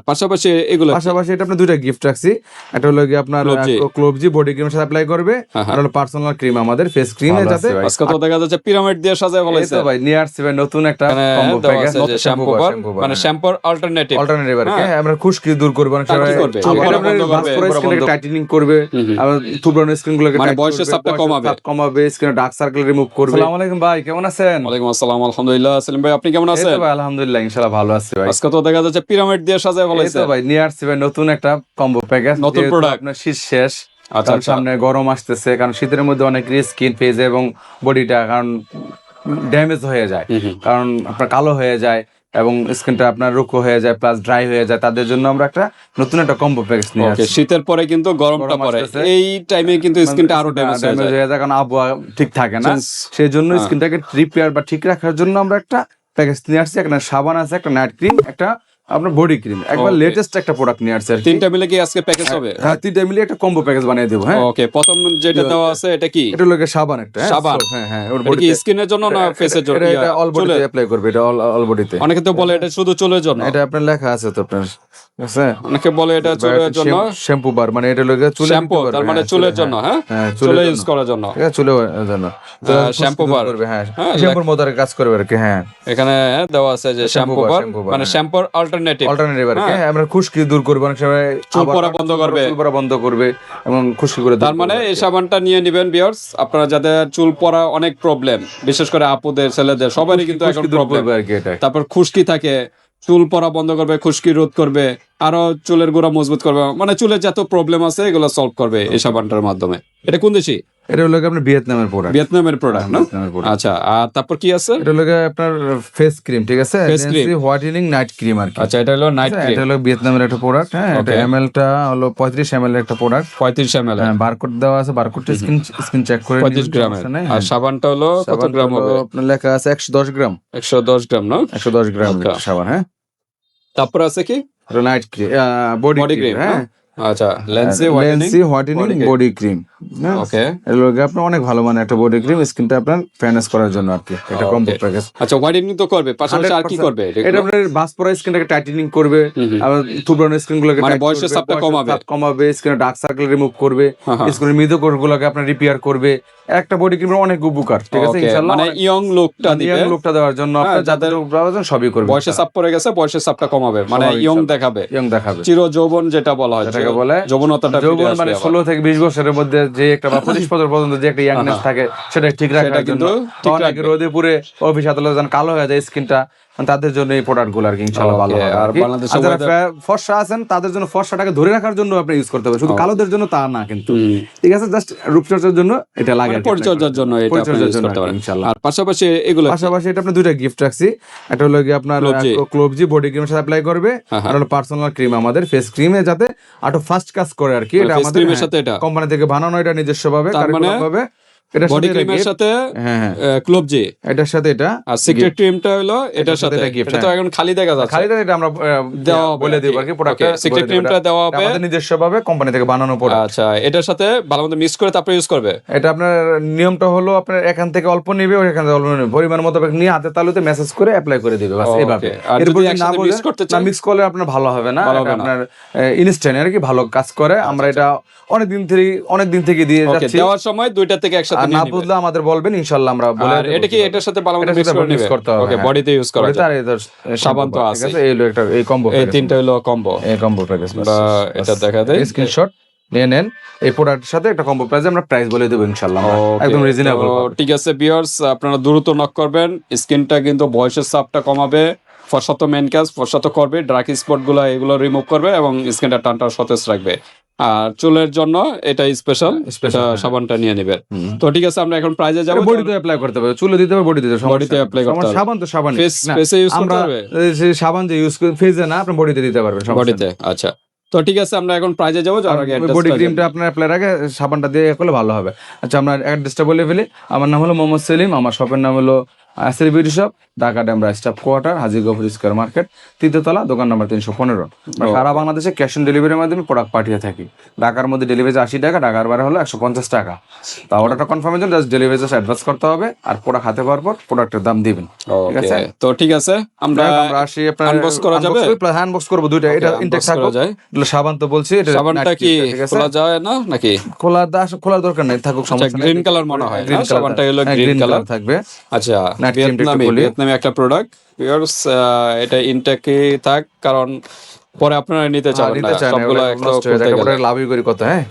পাশাপাশি এগুলো পাশাপাশি এটা আপনার দুইটা গিফট রাখছি। একটা হলো কি আপনার ক্লোবজি বডি ক্রিমের সাথে অ্যাপ্লাই করবে, আর হলো পার্সোনাল ক্রিম আমাদের ফেস ক্রিম যাতে। আজকে তো দেখা যাচ্ছে পিরামিড দিয়ে সাজায় বলেছে। এই তো ভাই নিয়ে আসছি ভাই নতুন একটা কম্বো প্যাকেজ, শ্যাম্পু বার মানে শ্যাম্পুর অল্টারনেটিভ আর কি। আমরা খুশকি দূর করব, অনেক সময় টাইটেনিং করবে, আবার থুবড়ানো স্কিন গুলোকে মানে বয়সের চাপটা কমাবে, স্কিনে ডার্ক সার্কেল রিমুভ করবে। আসসালামু আলাইকুম ভাই, কেমন আছেন? ওয়ালাইকুম আসসালাম, আলহামদুলিল্লাহ। সেলিম ভাই আপনি কেমন আছেন? ভাই আলহামদুলিল্লাহ, ইনশাআল্লাহ ভালো আছি ভাই। আজকে তো দেখা যাচ্ছে পিরামিড দিয়ে সাজায় বলেছে। এই তো ভাই নিয়ে আসছি ভাই নতুন একটা কম্বো প্যাকেজ, নতুন প্রোডাক্ট। আপনার শীত শেষ, কারণ সামনে গরম আসতেছে, কারণ শীতের মধ্যে অনেক স্কিন ফেজ এবং বডিটা কারণ ড্যামেজ হয়ে যায়, কারণ আপনার কালো হয়ে যায় এবং স্কিনটা আপনার রুক্ষ হয়ে যায়, প্লাস ড্রাই হয়ে যায়। তাদের জন্য আমরা একটা নতুন একটা কম্বো প্যাকেজ নিয়ে আসছি। শীতের পরে কিন্তু গরমটা পড়ে, এই টাইমে কিন্তু স্কিনটা আরো ড্যামেজ হয়ে যায়, কারণ আবহাওয়া ঠিক থাকে না। সেই জন্য স্কিনটাকে রিপেয়ার বা ঠিক রাখার জন্য আমরা একটা প্যাকেজ নিয়ে আসছি। একটা সাবান আছে, একটা নাইট ক্রিম, একটা আপনার বডি ক্রিম, একবার লেটেস্ট একটা প্রোডাক্ট নিয়ে আসছে। তিনটা মিলে কি আজকে প্যাকেজ হবে? হ্যাঁ, তিনটা মিলে একটা কম্বো প্যাকেজ বানিয়ে দেব। হ্যাঁ ওকে, প্রথম যেটা দেওয়া আছে এটা কি? এটা হলো সাবান, একটা সাবান। হ্যাঁ ওর বডি কি স্কিনের জন্য না ফেসের জন্য? এটা অল বডিতে অ্যাপ্লাই করবে, এটা অল বডিতে। অনেকে তো বলে এটা শুধু চুলের জন্য। এটা আপনার লেখা আছে তো আপনার, আছে অনেকে বলে এটা চুলের জন্য। শ্যাম্পু বার মানে এটা লাগে চুলে শ্যাম্পু, তার মানে চুলের জন্য। হ্যাঁ, চুলে ইউজ করার জন্য, ঠিক আছে, চুলের জন্য শ্যাম্পু বার করবে। হ্যাঁ, শ্যাম্পুর মতো কাজ করবে আর কি। হ্যাঁ, এখানে দেওয়া আছে যে শ্যাম্পু বার মানে শ্যাম্পুর অল্টারনেটিভ আর কি। আমরা খুশকি দূর করব, অনেক সময় চুল পড়া বন্ধ করবে, চুল পড়া বন্ধ করবে এবং খুশকি করে। তার মানে এই সাবানটা নিয়ে নেবেন ভিউয়ার্স, আপনারা যাদের চুল পড়া অনেক প্রবলেম, বিশেষ করে আপুদের ছেলেদের সবারই কিন্তু এখন প্রবলেম আর কি। এটা তারপর খুশকি থাকে, চুল পড়া বন্ধ করবে, খুশকি রোধ করবে, আরো চুলের গোড়া মজবুত করবে, মানে চুলের যত প্রবলেম আছে এগুলো সলভ করবে এই সাবানটার মাধ্যমে। এটা কোন দেশি? এটা হলো আপনার ভিয়েতনামের প্রোডাক্ট। ভিয়েতনামের প্রোডাক্ট না? আচ্ছা, আর তারপর কি আছে? এটা হলো আপনার ফেস ক্রিম, ঠিক আছে, face cream whitening night cream আর কি। আচ্ছা, এটা হলো নাইট ক্রিম। এটা হলো ভিয়েতনামের একটা প্রোডাক্ট। হ্যাঁ, এটা এমএলটা হলো 35 ml এর একটা প্রোডাক্ট। 35 ml। হ্যাঁ, বারকোড দেওয়া আছে, বারকোডটা স্ক্রিন চেক করে 35 গ্রামের। আর সাবানটা হলো কত গ্রাম হবে? আপনার লেখা আছে 110 গ্রাম। 110 গ্রাম না? 110 গ্রাম সাবান। হ্যাঁ, তারপর আছে কি? Night cream, body cream. হ্যাঁ, আচ্ছা, লেন্সি হোয়াইটেনিং বডি ক্রিম। ওকে, এর লগে আপনার অনেক ভালো মানে একটা বডি ক্রিম, স্কিনটা আপনার ফেয়ারনেস করার জন্য আর কি। এটা কম্বো প্যাকেজ। আচ্ছা, হোয়াইটেনিং তো করবে, পাশাপাশি আর কি করবে? এটা আপনার বাস পড়া স্কিনটাকে টাইটেনিং করবে, আবার থুবড়ানো স্কিন গুলোকে মানে বয়সের চাপটা কমাবে, স্কিনে ডার্ক সার্কেল রিমুভ করবে, স্কিনের মৃদু কোষগুলোকে আপনার রিপেয়ার করবে। একটা বডি ক্রিমের অনেক উপকার, ঠিক আছে, ইনশাআল্লাহ। মানে ইয়ং লুকটা দেওয়ার জন্য আপনার যাদের প্রয়োজন সবই করবে। বয়সের চাপ পড়ে গেছে, বয়সের চাপটা কমাবে, মানে ইয়ং দেখাবে। চির যৌবন যেটা বলা হয়, যেটাকে বলে যৌবনতাটা, যৌবন মানে 16 থেকে 20 বছরের মধ্যে যে একটা বা 25 বছর পর্যন্ত যে একটা ইয়াংনেস থাকে, সেটা ঠিক রাখার জন্য। অনেক রোদে পুরে অফিস আদালত যেন কালো হয়ে যায় স্কিনটা, তাদের জন্য এই প্রোডাক্ট গুলো আর কি ইনশাআল্লাহ ভালো হবে। আর বাংলাদেশে যারা ফর্সা আছেন তাদের জন্য ফর্সাটাকে ধরে রাখার জন্য আপনি ইউজ করতে হবে, শুধু কালোদের জন্য তা না কিন্তু, ঠিক আছে, জাস্ট রূপচর্চার জন্য এটা লাগে, পরিচর্যার জন্য এটা আপনি ইউজ করতে পারেন ইনশাআল্লাহ। আর পাশাপাশি এটা আপনি দুইটা গিফট রাখছি। একটা হলো কি আপনার ক্লোবজি বডি ক্রিমের সাথে অ্যাপ্লাই করবে, আর হলো পার্সোনাল ক্রিম আমাদের ফেস ক্রিমে যাতে আরো ফাস্ট কাজ করে আর কি। এটা আমাদের কোম্পানি থেকে বানানো, এটা নিজস্ব ভাবে কারিগরি ভাবে। এটা বডি ক্রিমের সাথে ক্লোবজি, এটার সাথে এটা, আর সিক্রেট ক্রিমটা হলো এটার সাথে। এটা তো এখন খালি দেখা যাচ্ছে, খালি এটা আমরা দেওয়া বলে দেব আর কি। প্রোডাক্টটা সিক্রেট ক্রিমটা দেওয়া হবে আমাদের নিজস্ব ভাবে কোম্পানি থেকে বানানো প্রোডাক্ট। আচ্ছা, এটার সাথে ভালোমতো মিক্স করে তারপরে ইউজ করবে। এটা আপনার নিয়মটা হলো আপনার এখান থেকে অল্প নেবে, ওইখান থেকে অল্প নেবে, পরিমাণ মতো নিয়ে হাতে তালুতে মেসেজ করে অ্যাপ্লাই করে দিবে, বাস এইভাবে। এরপর একসাথে মিক্স করতে চান, মিক্স করলে আপনার ভালো হবে না, আপনার ইনস্ট্যান্ট আর কি ভালো কাজ করে। আমরা এটা অনেক দিন থেকে দিয়ে যাচ্ছি। দেওয়ার সময় দুইটা থেকে একসাথে না বুঝলে আমাদের বলবেন, ইনশাআল্লাহ আমরা বলে দেব। এটা কি এটার সাথে ভালোমতো মিক্স করতে হবে? ওকে, বডিতে ইউজ করা যায়, সাবান তো আছে, এই হলো একটা এই কম্বো, এই তিনটা হলো কম্বো, এই কম্বো প্যাকেজ। এটা দেখা দেয়, স্ক্রিনশট নিয়ে নেন। এই প্রোডাক্টের সাথে একটা কম্বো প্রাইসে আমরা প্রাইস বলে দেব ইনশাআল্লাহ, একদম রিজনেবল। ঠিক আছে ভিউয়ার্স, আপনারা দ্রুত নক করবেন। স্কিনটা কিন্তু বয়সের চাপটা কমাবে, ফর্সা তো মেন কাজ, ফর্সা তো করবে, ডার্ক স্পট গুলো এগুলো রিমুভ করবে এবং স্কিনটা টানটা সতেজ রাখবে। আর চুলের জন্য এটা স্পেশাল সাবানটা নিয়ে নেবেন। তো ঠিক আছে, আমরা এখন প্রাইজে যাব। বডিতে অ্যাপ্লাই করতে হবে, চুলে দিতে হবে, বডিতে অ্যাপ্লাই করতে হবে। সাবান তো সাবান, ফেসে ইউজ করতে হবে, সাবান যে ইউজ করে ফেসে না, আপনি বডিতে দিতে পারবেন, বডিতে। আচ্ছা, তো ঠিক আছে, আমরা এখন প্রাইজে যাবো। যাওয়ার আগে বডি ক্রিমটা আপনার অ্যাপ্লাই আগে সাবানটা দিয়ে করলে ভালো হবে। আচ্ছা, আমরা অ্যাড্রেসটা বলে ফেলি। আমার নাম হলো মোহাম্মদ সেলিম, আমার শপের নাম হলো আসের beauty shop, Dhaka Demra staff quarter, Haji Gafur square market, তৃতীয় তলা, দোকান নম্বর 315। সারা বাংলাদেশে ক্যাশ অন ডেলিভারির মাধ্যমে প্রোডাক্ট পাঠিয়ে থাকি। ঢাকার মধ্যে ডেলিভারি 80 টাকা, ঢাকার বাইরে হলো 150 টাকা। তা অর্ডারটা কনফার্মের জন্য জাস্ট ডেলিভারি চার্জ অ্যাডভান্স করতে হবে, আর প্রোডাক্ট হাতে পাওয়ার পর প্রোডাক্টের দাম দিবেন। ঠিক আছে, তো ঠিক আছে, আমরা আমরা আসি আপনার আনবক্স করা যাবে, হ্যান্ড বক্স করব দুইটা। এটা ইনটেক থাকো যায়। সাবান তো বলছি, এটা সাবানটা কি খোলা যায় না নাকি? খোলার দরকার নেই, থাকুক, সমস্যা নেই। গ্রিন কালার মনে হয়, গ্রিন সাবানটা হলো গ্রিন কালার থাকবে। আচ্ছা, নাইট ক্রিমটা একটু খুলি। ভিয়েতনামি একটা প্রোডাক্ট ভিউয়ার্স, এটা ইনটেকে থাক, কারণ পরে আপনারা নিতে চাবেন না, সবগুলো একটা করতে লাভই করি কত। হ্যাঁ,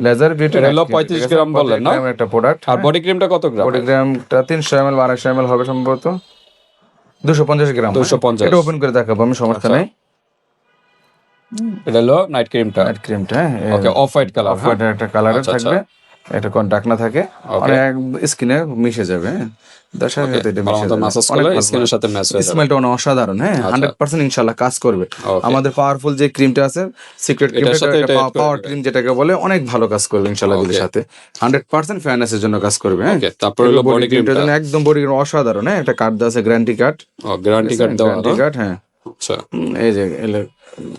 লেজার বিউটি হলো 35 গ্রাম বললেন না একটা প্রোডাক্ট। আর বডি ক্রিমটা কত গ্রাম? বডি ক্রিমটা 300 ml 250 ml হবে সম্ভবত, 250 গ্রাম। 250, এটা ওপেন করে দেখাবো আমি, সমস্যা নাই। এটা হলো নাইট ক্রিমটা, নাইট ক্রিমটা okay, off white colour, off white একটা কালারে থাকবে। এটা কোন ঢাকনা থাকে, অনেক স্কিনে মিশে যাবে। দর্শক এটা মিশে যাবে, মাসাজ করলে স্কিনের সাথে ম্যাচ হয়ে যাবে। স্মেলটা অনেক অসাধারণ। হ্যাঁ, 100% ইনশাআল্লাহ কাজ করবে। আমাদের পাওয়ারফুল যে ক্রিমটা আছে, সিক্রেট ক্রিম, পাওয়ার ক্রিম যেটাকে বলে, অনেক ভালো কাজ করবে ইনশাআল্লাহ এর সাথে। 100% ফেয়ারনেসের জন্য কাজ করবে। হ্যাঁ, ওকে, তারপর হলো বডি ক্রিমটা একদম বডি ক্রিম অসাধারণ। হ্যাঁ, একটা কার্ড আছে, গ্যারান্টি কার্ড। ও, গ্যারান্টি কার্ড দাও, গ্যারান্টি কার্ড। হ্যাঁ, আচ্ছা, এই যে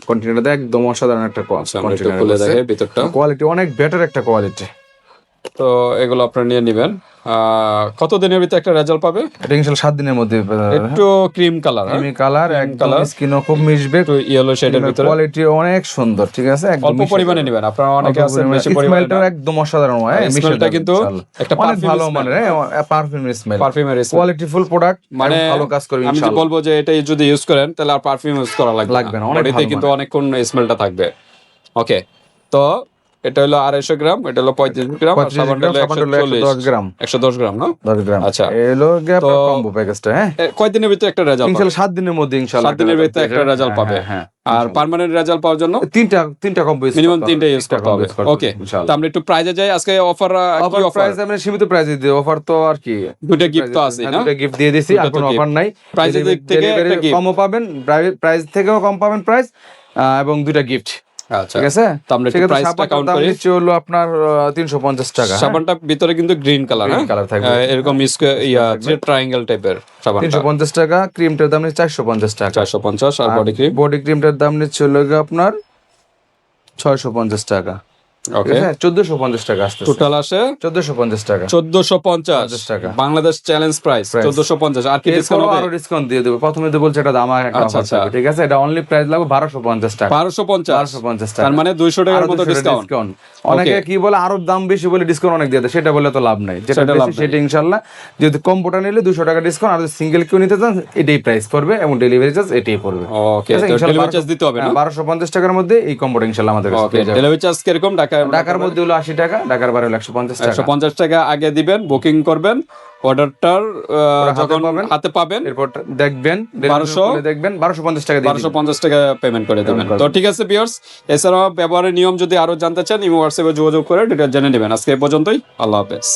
কন্টেনারটা একদম অসাধারণ একটা কন্টেনার, খুলে দেখে ভিতরটা, কোয়ালিটি অনেক বেটার একটা কোয়ালিটি। তো এগুলো আপনারা নিয়ে নেবেন। কত দিনের ভিতরে একটা রেজাল্ট পাবে? এটা ইনশাআল্লাহ 7 দিনের মধ্যে। একটু ক্রিম কালার, ক্রিমি কালার, একদম স্কিনও খুব মিশবে, একটু ইয়েলো শেডের ভিতরে, কোয়ালিটি অনেক সুন্দর। ঠিক আছে, একদম অল্প পরিমাণে নেবেন, আপনারা অনেকে আছে বেশি পরিমাণে, স্মেলটা একদম অসাধারণ হয়। স্মেলটা কিন্তু একটা অনেক ভালো মানের, পারফিউমের স্মেল, পারফিউমের স্মেল, কোয়ালিটি ফুল প্রোডাক্ট, মানে ভালো কাজ করবে আমি ইনশাআল্লাহ। বলবো যে এটা যদি ইউজ করেন তাহলে আর পারফিউম ইউজ করা লাগবে না, বডিতে কিন্তু অনেকক্ষণ স্মেলটা থাকবে। ওকে, তো এটা হলো 250 গ্রাম, এটা হলো 35 গ্রাম, আর সাবানটা হলো 110 গ্রাম। 110 গ্রাম না? 10 গ্রাম। আচ্ছা, এলো গ্যাপ কম্বো প্যাকেজটা। হ্যাঁ, কয় দিনের ভিতরে একটা রেজাল্ট? ইনশাআল্লাহ 7 দিনের মধ্যে, ইনশাআল্লাহ 7 দিনের ভিতরে একটা রেজাল্ট পাবে। হ্যাঁ, আর পার্মানেন্ট রেজাল্ট পাওয়ার জন্য তিনটা কম্বো, মিনিমাম 3টা ইউজ করতে হবে। ওকে, তো আমরা একটু প্রাইজে যাই। আজকে অফার কি? প্রাইস আমরা সীমিত প্রাইসে দিই। অফার তো আর কি, দুটো গিফট তো আছে না? দুটো গিফট দিয়ে দিছি, আর কোনো অফার নাই। প্রাইজের দিক থেকে একটা গিফট কমও পাবেন, প্রাইস থেকেও কম পাবেন প্রাইস, এবং দুইটা গিফট। আচ্ছা, ঠিক আছে, তো আমরা একটু প্রাইসটা কাউন্ট করি। নিচে হলো আপনার 350 টাকা। সাবানটা ভিতরে কিন্তু গ্রিন কালার, গ্রিন কালার থাকবে, এরকম ট্রায়াঙ্গেল টাইপের সাবান। 350 টাকা। ক্রিমটার দাম নিচ্ছে 450 টাকা। 450। আর বডি ক্রিমটার দাম নিচ্ছে হলো আপনার 650 টাকা। ওকে, 1450 টাকা আসছে, টোটাল আসে 1450 টাকা। 1450 টাকা বাংলাদেশ চ্যালেঞ্জ প্রাইস, 1450। আর কি ডিসকাউন্ট হবে? আরো ডিসকাউন্ট দিয়ে দেব। প্রথমে তো বলছে এটা দাম একটা অফার থাকবে। ঠিক আছে, এটা অনলি প্রাইস লাগবে 1250 টাকা। 1250 টাকা, তার মানে 200 টাকার মতো ডিসকাউন্ট। অনেকে কি বলে আরো দাম বেশি বলে ডিসকাউন্ট অনেক দিয়ে দেয়, সেটা বলে তো লাভ নাই। যেটা বেশি সেটা ইনশাআল্লাহ, যদি কম্বোটা নিলে 200 টাকা ডিসকাউন্ট, আর যদি সিঙ্গেল কেউ নিতে চান এটাই প্রাইস পড়বে, এবং ডেলিভারি চার্জ এটাই পড়বে। ওকে, তো ডেলিভারি চার্জ দিতে হবে না? 1250 টাকার মধ্যে এই কম্বোটা ইনশাআল্লাহ আমাদের কাছে পেয়ে যাবেন। ডেলিভারি চার্জ কিরকম? ঢাকার মধ্যে হলো 80 টাকা, ঢাকার বাইরে হলো 150 টাকা। 150 টাকা আগে দিবেন, বুকিং করবেন, অর্ডারটার যখন হাতে পাবেন এরপর দেখবেন 1250 টাকা দিয়ে 1250 টাকা পেমেন্ট করে দেবেন। তো ঠিক আছে ভিউয়ার্স, এছাড়াও ব্যবহারের নিয়ম যদি আরো জানতে চান ইমো হোয়াটসঅ্যাপে যোগাযোগ করে ডিটেইলস জেনে নেবেন। আজকে এই পর্যন্তই, আল্লাহ হাফেজ।